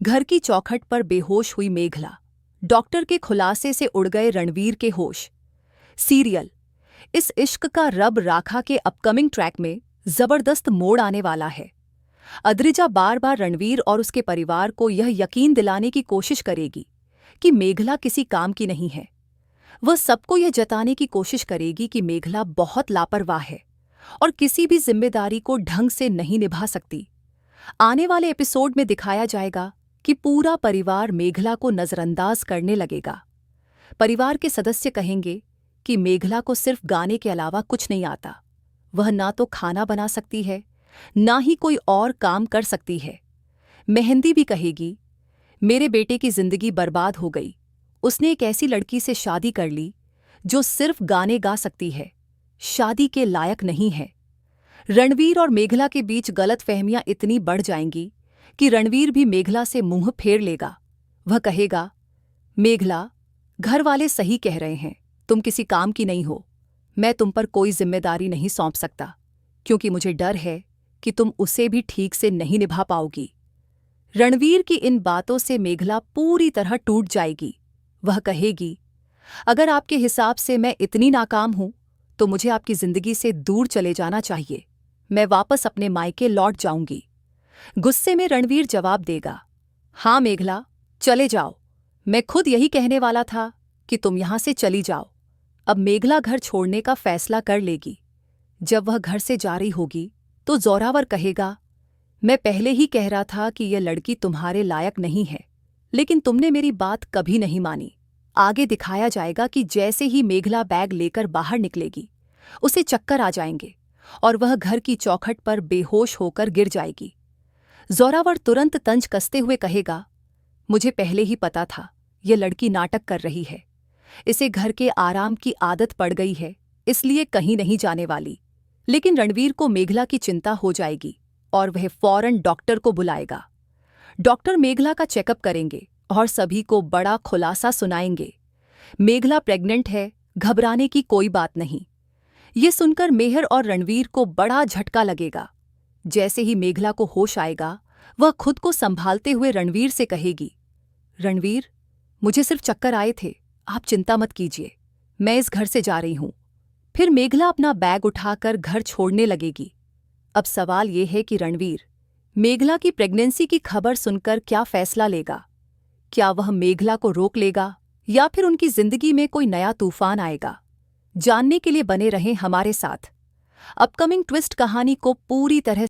घर की चौखट पर बेहोश हुई मेघला। डॉक्टर के खुलासे से उड़ गए रणवीर के होश। सीरियल इस इश्क का रब राखा के अपकमिंग ट्रैक में जबरदस्त मोड़ आने वाला है। अद्रिजा बार बार रणवीर और उसके परिवार को यह यकीन दिलाने की कोशिश करेगी कि मेघला किसी काम की नहीं है। वह सबको यह जताने की कोशिश करेगी कि मेघला बहुत लापरवाह है और किसी भी जिम्मेदारी को ढंग से नहीं निभा सकती। आने वाले एपिसोड में दिखाया जाएगा कि पूरा परिवार मेघला को नजरअंदाज करने लगेगा। परिवार के सदस्य कहेंगे कि मेघला को सिर्फ गाने के अलावा कुछ नहीं आता। वह ना तो खाना बना सकती है, ना ही कोई और काम कर सकती है। मेहंदी भी कहेगी, मेरे बेटे की जिंदगी बर्बाद हो गई। उसने एक ऐसी लड़की से शादी कर ली जो सिर्फ गाने गा सकती है, शादी के लायक नहीं है। रणवीर और मेघला के बीच गलतफहमियां इतनी बढ़ जाएंगी कि रणवीर भी मेघला से मुंह फेर लेगा। वह कहेगा, मेघला, घर वाले सही कह रहे हैं, तुम किसी काम की नहीं हो। मैं तुम पर कोई जिम्मेदारी नहीं सौंप सकता, क्योंकि मुझे डर है कि तुम उसे भी ठीक से नहीं निभा पाओगी। रणवीर की इन बातों से मेघला पूरी तरह टूट जाएगी। वह कहेगी, अगर आपके हिसाब से मैं इतनी नाकाम हूं तो मुझे आपकी जिंदगी से दूर चले जाना चाहिए। मैं वापस अपने मायके लौट जाऊंगी। गुस्से में रणवीर जवाब देगा, हाँ मेघला, चले जाओ। मैं खुद यही कहने वाला था कि तुम यहां से चली जाओ। अब मेघला घर छोड़ने का फैसला कर लेगी। जब वह घर से जा रही होगी तो जोरावर कहेगा, मैं पहले ही कह रहा था कि यह लड़की तुम्हारे लायक नहीं है, लेकिन तुमने मेरी बात कभी नहीं मानी। आगे दिखाया जाएगा कि जैसे ही मेघला बैग लेकर बाहर निकलेगी, उसे चक्कर आ जाएंगे और वह घर की चौखट पर बेहोश होकर गिर जाएगी। जोरावर तुरंत तंज कसते हुए कहेगा, मुझे पहले ही पता था यह लड़की नाटक कर रही है। इसे घर के आराम की आदत पड़ गई है, इसलिए कहीं नहीं जाने वाली। लेकिन रणवीर को मेघला की चिंता हो जाएगी और वह फौरन डॉक्टर को बुलाएगा। डॉक्टर मेघला का चेकअप करेंगे और सभी को बड़ा खुलासा सुनाएंगे। मेघला प्रेग्नेंट है, घबराने की कोई बात नहीं। ये सुनकर मेहर और रणवीर को बड़ा झटका लगेगा। जैसे ही मेघला को होश आएगा, वह खुद को संभालते हुए रणवीर से कहेगी, रणवीर, मुझे सिर्फ चक्कर आए थे, आप चिंता मत कीजिए, मैं इस घर से जा रही हूं। फिर मेघला अपना बैग उठाकर घर छोड़ने लगेगी। अब सवाल यह है कि रणवीर मेघला की प्रेगनेंसी की खबर सुनकर क्या फैसला लेगा। क्या वह मेघला को रोक लेगा या फिर उनकी जिंदगी में कोई नया तूफान आएगा? जानने के लिए बने रहें हमारे साथ। अपकमिंग ट्विस्ट कहानी को पूरी तरह